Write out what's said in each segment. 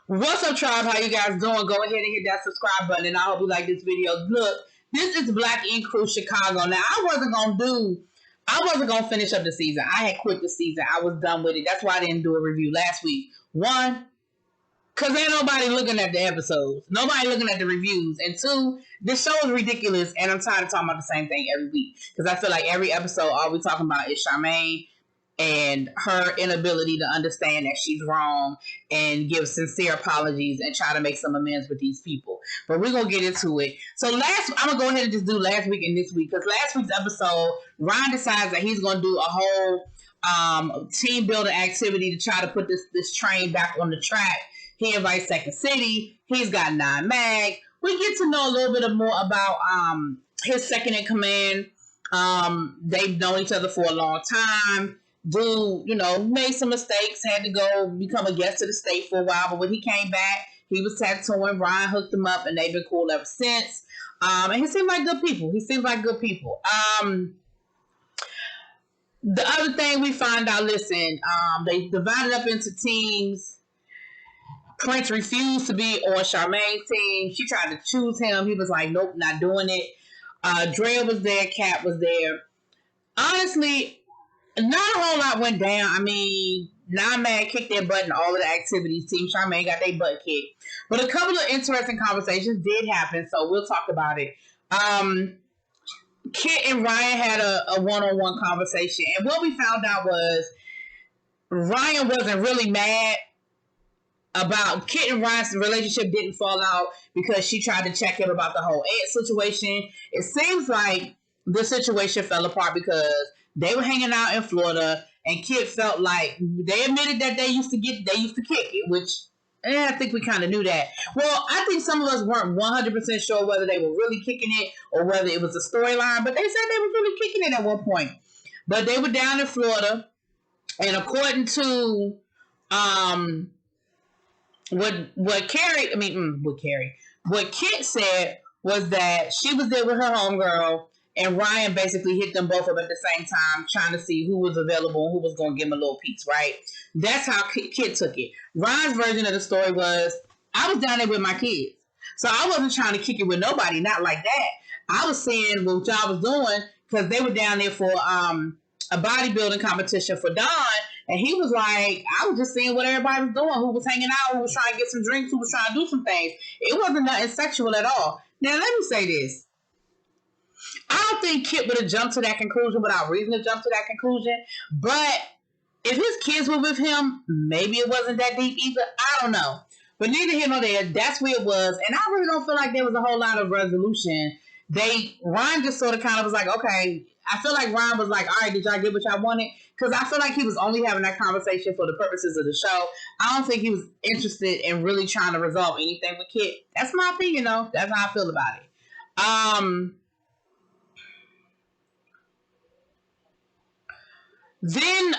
What's up, tribe? How you guys doing? Go ahead and hit that subscribe button, and I hope you like this video. Look, this is BlackInkChi Chicago. Now, I wasn't gonna finish up the season. I had quit the season. I was done with it. That's why I didn't do a review last week. One, because ain't nobody looking at the episodes. Nobody looking at the reviews. And two, this show is ridiculous, and I'm tired of talking about the same thing every week. Because I feel like every episode, all we talking about is Charmaine and her inability to understand that she's wrong and give sincere apologies and try to make some amends with these people. But we're going to get into it. So I'm going to go ahead and just do last week and this week. Because last week's episode, Ryan decides that he's going to do a whole team building activity to try to put this train back on the track. He invites Second City. He's got 9 Mag. We get to know a little bit more about his second in command. They've known each other for a long time. Dude, made some mistakes, had to go become a guest of the state for a while, but when he came back, he was tattooing. Ryan hooked him up, and they've been cool ever since. And he seemed like good people. The other thing we find out, they divided up into teams. Prince refused to be on Charmaine's team. She tried to choose him. He was like, nope, not doing it. Drea was there. Kat was there. Honestly, not a whole lot went down. I mean, 9 Mag kicked their butt in all of the activities. Team Charmaine got their butt kicked. But a couple of interesting conversations did happen, so we'll talk about it. Kit and Ryan had a one-on-one conversation, and what we found out was Ryan wasn't really mad about Kit and Ryan's relationship didn't fall out because she tried to check him about the whole Ed situation. It seems like the situation fell apart because they were hanging out in Florida, and Kit felt like they admitted that they used to kick it, which I think we kind of knew that. Well, I think some of us weren't 100% sure whether they were really kicking it or whether it was a storyline, but they said they were really kicking it at one point. But they were down in Florida, and according to what Kit said was that she was there with her homegirl, and Ryan basically hit them both up at the same time, trying to see who was available and who was going to give him a little piece, right? That's how Kit took it. Ryan's version of the story was, I was down there with my kids. So I wasn't trying to kick it with nobody, not like that. I was seeing what y'all was doing because they were down there for a bodybuilding competition for Don. And he was like, I was just seeing what everybody was doing, who was hanging out, who was trying to get some drinks, who was trying to do some things. It wasn't nothing sexual at all. Now, let me say this. I don't think Kit would have jumped to that conclusion without reason to jump to that conclusion. But if his kids were with him, maybe it wasn't that deep either. I don't know. But neither here nor there, that's where it was. And I really don't feel like there was a whole lot of resolution. Ryan just sort of kind of was like, okay. I feel like Ryan was like, all right, did y'all get what y'all wanted? Because I feel like he was only having that conversation for the purposes of the show. I don't think he was interested in really trying to resolve anything with Kit. That's my opinion, though. That's how I feel about it. Then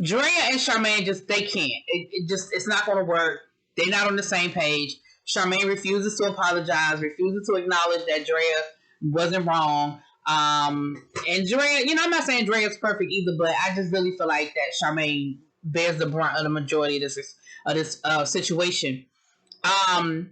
Drea and Charmaine they can't. It's not going to work. They're not on the same page. Charmaine refuses to apologize, refuses to acknowledge that Drea wasn't wrong. And Drea, I'm not saying Drea's perfect either, but I just really feel like that Charmaine bears the brunt of the majority of this situation. Then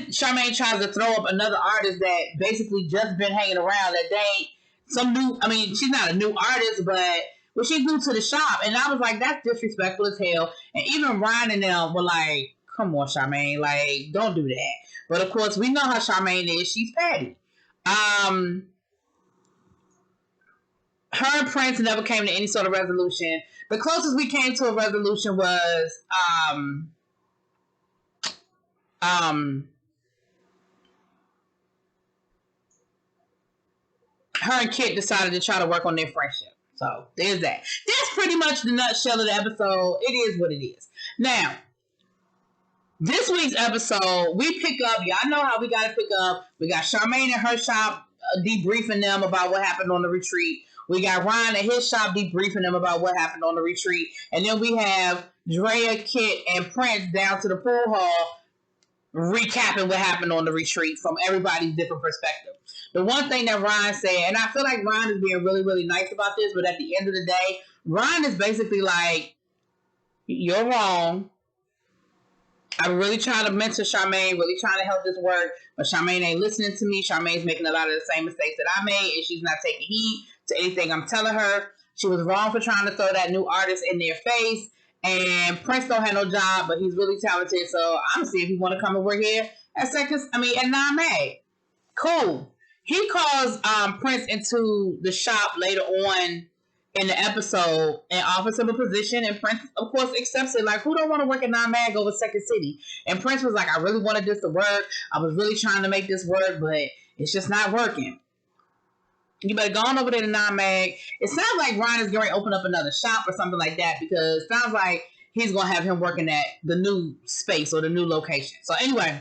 Charmaine tries to throw up another artist that basically just been hanging around that day. She's not a new artist, but she's new to the shop. And I was like, that's disrespectful as hell. And even Ryan and them were like, come on, Charmaine, like, don't do that. But of course, we know how Charmaine is. She's petty. Her and Prince never came to any sort of resolution. The closest we came to a resolution was, her and Kit decided to try to work on their friendship. So there's that. That's pretty much the nutshell of the episode. It is what it is. Now, this week's episode, we pick up, y'all know how we got to pick up. We got Charmaine at her shop debriefing them about what happened on the retreat. We got Ryan at his shop debriefing them about what happened on the retreat. And then we have Drea, Kit, and Prince down to the pool hall recapping what happened on the retreat from everybody's different perspective. The one thing that Ryan said, and I feel like Ryan is being really, really nice about this, but at the end of the day, Ryan is basically like, you're wrong. I'm really trying to mentor Charmaine, really trying to help this work, but Charmaine ain't listening to me. Charmaine's making a lot of the same mistakes that I made, and she's not taking heed to anything I'm telling her. She was wrong for trying to throw that new artist in their face, and Prince don't have no job, but he's really talented, so I'm gonna see if he want to come and work here at at 9 Mag. Cool. He calls Prince into the shop later on in the episode and offers him a position, and Prince, of course, accepts it. Like, who don't want to work at 9 Mag over Second City? And Prince was like, I really wanted this to work. I was really trying to make this work, but it's just not working. You better go on over there to 9 Mag. It sounds like Ryan is going to open up another shop or something like that, because it sounds like he's going to have him working at the new space or the new location. So anyway,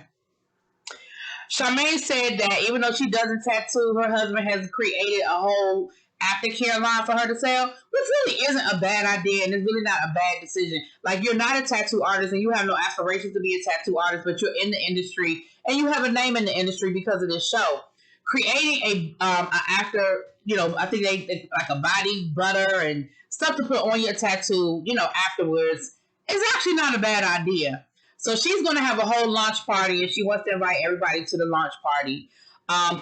Charmaine said that even though she doesn't tattoo, her husband has created a whole aftercare line for her to sell, which really isn't a bad idea, and it's really not a bad decision. Like, you're not a tattoo artist and you have no aspirations to be a tattoo artist, but you're in the industry and you have a name in the industry because of this show. Creating a after, I think they like a body butter and stuff to put on your tattoo, afterwards, is actually not a bad idea. So she's going to have a whole launch party, and she wants to invite everybody to the launch party.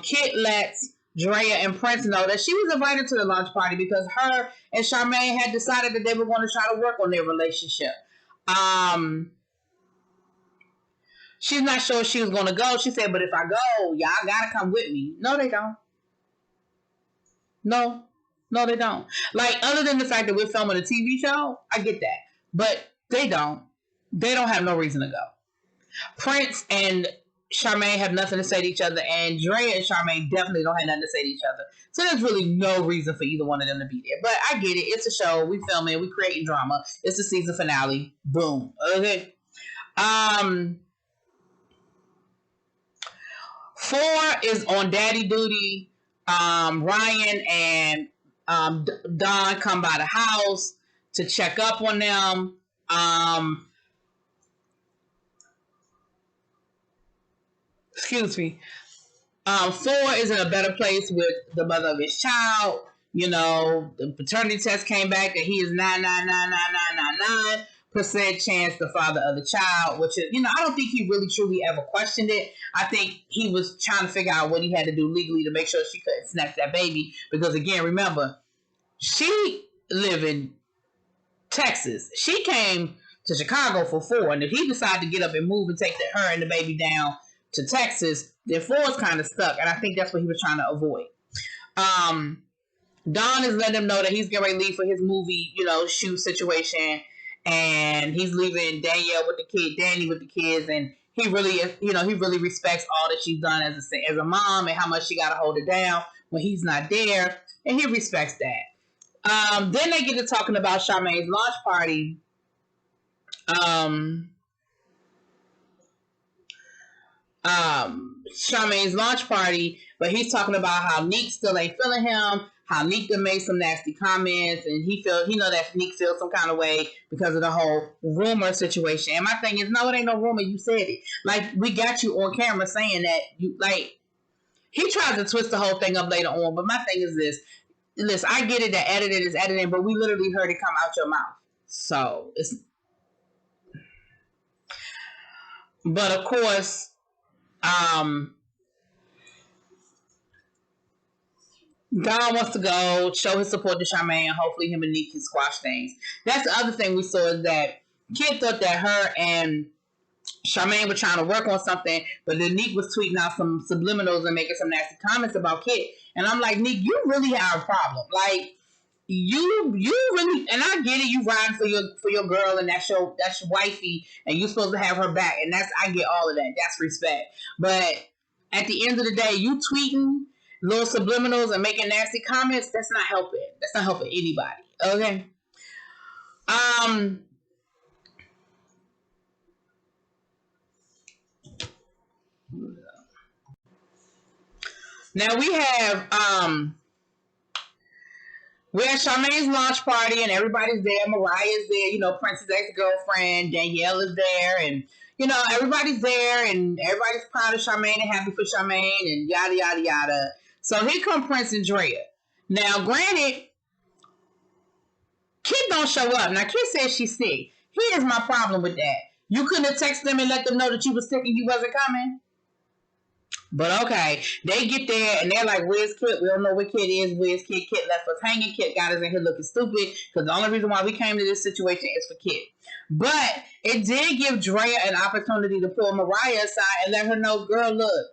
Kit lets Drea and Prince know that she was invited to the launch party because her and Charmaine had decided that they were going to try to work on their relationship. She's not sure if she was going to go. She said, but if I go, y'all got to come with me. No, they don't. No, they don't. Like, other than the fact that we're filming a TV show, I get that. But they don't. They don't have no reason to go. Prince and Charmaine have nothing to say to each other, and Drea and Charmaine definitely don't have nothing to say to each other. So there's really no reason for either one of them to be there. But I get it. It's a show. We filming. We creating drama. It's the season finale. Boom. Okay. 4 is on daddy duty. Ryan and Don come by the house to check up on them. Excuse me. 4 is in a better place with the mother of his child. The paternity test came back that he is 9.99999% chance the father of the child, which is, I don't think he really truly ever questioned it. I think he was trying to figure out what he had to do legally to make sure she couldn't snatch that baby. Because again, remember, she live in Texas. She came to Chicago for 4, and if he decided to get up and move and take her and the baby down to Texas, then 4 is kind of stuck, and I think that's what he was trying to avoid. Don is letting him know that he's getting ready to leave for his movie, shoot situation, and he's leaving Danny with the kids, and he really is, he really respects all that she's done as a mom and how much she got to hold it down when he's not there, and he respects that. Then they get to talking about Charmaine's launch party. Charmaine's launch party, but he's talking about how Neek still ain't feeling him, how Neek done made some nasty comments, and he know that Neek feels some kind of way because of the whole rumor situation. And my thing is, no, it ain't no rumor. You said it. Like, we got you on camera saying that. He tries to twist the whole thing up later on, but my thing is this. Listen, I get it that editing is editing, but we literally heard it come out your mouth. So, it's... But, of course... Don wants to go show his support to Charmaine, and hopefully him and Neek can squash things. That's the other thing we saw, is that Kid thought that her and Charmaine were trying to work on something, but then Neek was tweeting out some subliminals and making some nasty comments about Kid. And I'm like, Neek, you really have a problem. Like, you really, and I get it, you riding for your girl, and that's your wifey, and you're supposed to have her back, and I get all of that. That's respect. But at the end of the day, you tweeting little subliminals and making nasty comments, that's not helping. That's not helping anybody. Okay. Now we have we're at Charmaine's launch party, and everybody's there. Mariah's there, Prince's ex-girlfriend. Danielle is there, and everybody's there, and everybody's proud of Charmaine and happy for Charmaine, and yada yada yada. So here come Prince and Drea. Now, granted, Kid don't show up. Now, Kid says she's sick. Here's my problem with that. You couldn't have texted them and let them know that you was sick and you wasn't coming? But okay, they get there and they're like, where's Kit? We don't know where Kit is. Where's Kit? Kit left us hanging. Kit got us in here looking stupid because the only reason why we came to this situation is for Kit. But it did give Drea an opportunity to pull Mariah aside and let her know, girl, look,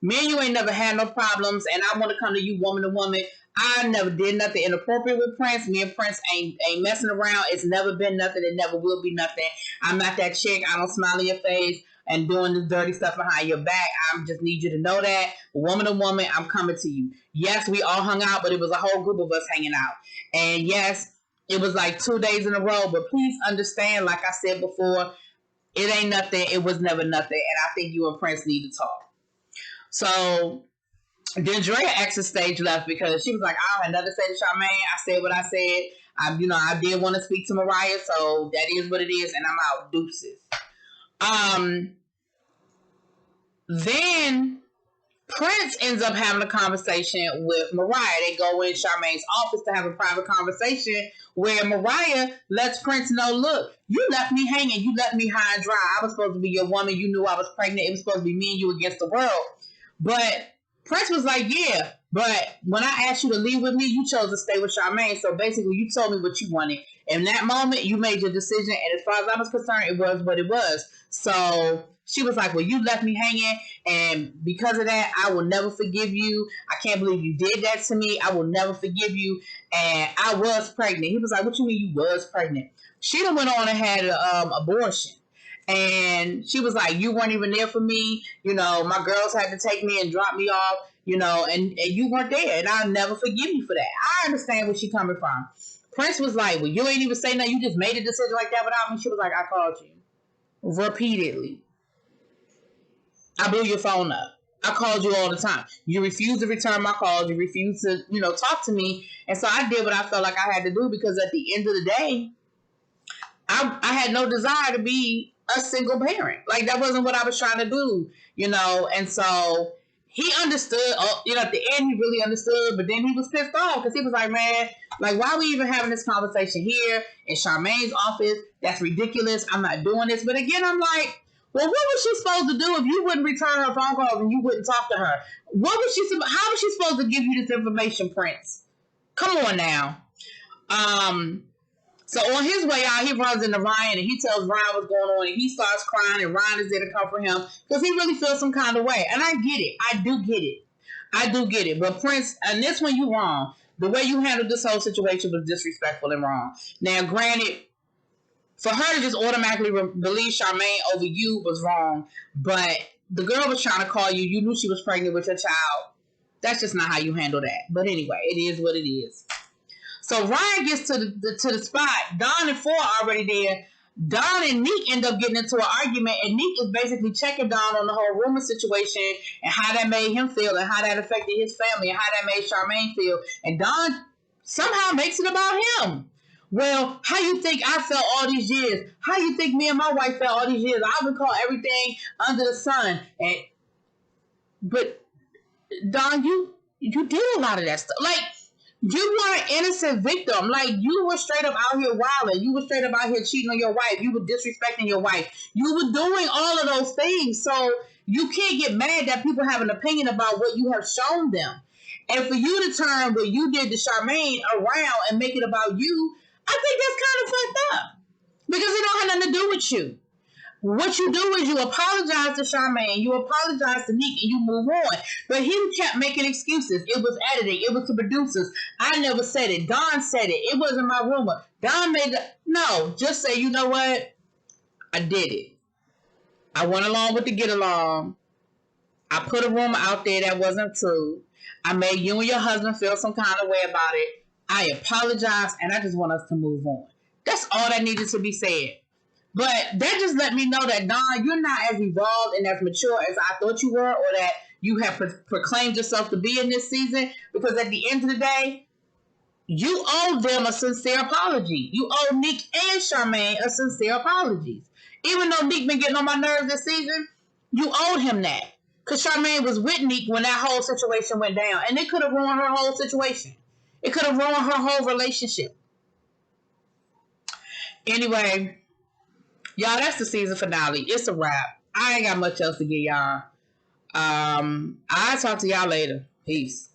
me and you ain't never had no problems, and I want to come to you woman to woman. I never did nothing inappropriate with Prince. Me and Prince ain't messing around. It's never been nothing. It never will be nothing. I'm not that chick. I don't smile in your face and doing this dirty stuff behind your back. I just need you to know that. Woman to woman, I'm coming to you. Yes, we all hung out, but it was a whole group of us hanging out. And yes, it was like 2 days in a row. But please understand, like I said before, it ain't nothing. It was never nothing. And I think you and Prince need to talk. So then Drea exit stage left because she was like, I had nothing to say to Charmaine. I said what I said. I did want to speak to Mariah, so that is what it is, and I'm out. Deuces. Then Prince ends up having a conversation with Mariah. They go in Charmaine's office to have a private conversation where Mariah lets Prince know, look, you left me hanging. You left me high and dry. I was supposed to be your woman. You knew I was pregnant. It was supposed to be me and you against the world. But Prince was like, yeah, but when I asked you to leave with me, you chose to stay with Charmaine. So basically, you told me what you wanted. In that moment, you made your decision. And as far as I was concerned, it was what it was. So she was like, well, you left me hanging. And because of that, I will never forgive you. I can't believe you did that to me. I will never forgive you. And I was pregnant. He was like, what you mean you was pregnant? She done went on and had an abortion. And she was like, you weren't even there for me. My girls had to take me and drop me off, and you weren't there. And I'll never forgive you for that. I understand where she's coming from. Prince was like, well, you ain't even say nothing. You just made a decision like that without me. She was like, I called you repeatedly. I blew your phone up. I called you all the time. You refused to return my calls. You refused to, talk to me. And so I did what I felt like I had to do because at the end of the day, I had no desire to be a single parent. Like, that wasn't what I was trying to do, and so he understood, at the end he really understood, but then he was pissed off because he was like, man, like, why are we even having this conversation here in Charmaine's office? That's ridiculous. I'm not doing this. But again, I'm like, well, what was she supposed to do if you wouldn't return her phone calls and you wouldn't talk to her? How was she supposed to give you this information, Prince? Come on now. So on his way out, he runs into Ryan and he tells Ryan what's going on and he starts crying and Ryan is there to comfort him because he really feels some kind of way. And I get it. I do get it. But Prince, and this one you wrong. The way you handled this whole situation was disrespectful and wrong. Now, granted, for her to just automatically believe Charmaine over you was wrong. But the girl was trying to call you. You knew she was pregnant with your child. That's just not how you handle that. But anyway, it is what it is. So Ryan gets to the spot. Don and Four are already there. Don and Neek end up getting into an argument, and Neek is basically checking Don on the whole rumor situation and how that made him feel and how that affected his family and how that made Charmaine feel. And Don somehow makes it about him. Well, how you think I felt all these years? How you think me and my wife felt all these years? I would call everything under the sun. But Don, you did a lot of that stuff. Like, you were an innocent victim. Like, you were straight up out here wilding. You were straight up out here cheating on your wife. You were disrespecting your wife. You were doing all of those things. So you can't get mad that people have an opinion about what you have shown them. And for you to turn what you did to Charmaine around and make it about you, I think that's kind of fucked up. Because it don't have nothing to do with you. What you do is you apologize to Charmaine, you apologize to Neek, and you move on. But he kept making excuses. It was editing. It was the producers. I never said it. Don said it. It wasn't my rumor. Don made it. No, just say, you know what? I did it. I went along with the get along. I put a rumor out there that wasn't true. I made you and your husband feel some kind of way about it. I apologize, and I just want us to move on. That's all that needed to be said. But that just let me know that, Don, you're not as evolved and as mature as I thought you were, or that you have proclaimed yourself to be in this season. Because at the end of the day, you owe them a sincere apology. You owe Nick and Charmaine a sincere apology. Even though Nick been getting on my nerves this season, you owed him that. Because Charmaine was with Nick when that whole situation went down. And it could have ruined her whole situation. It could have ruined her whole relationship. Anyway, Y'all, that's the season finale. It's a wrap. I ain't got much else to give y'all. I'll talk to y'all later. Peace.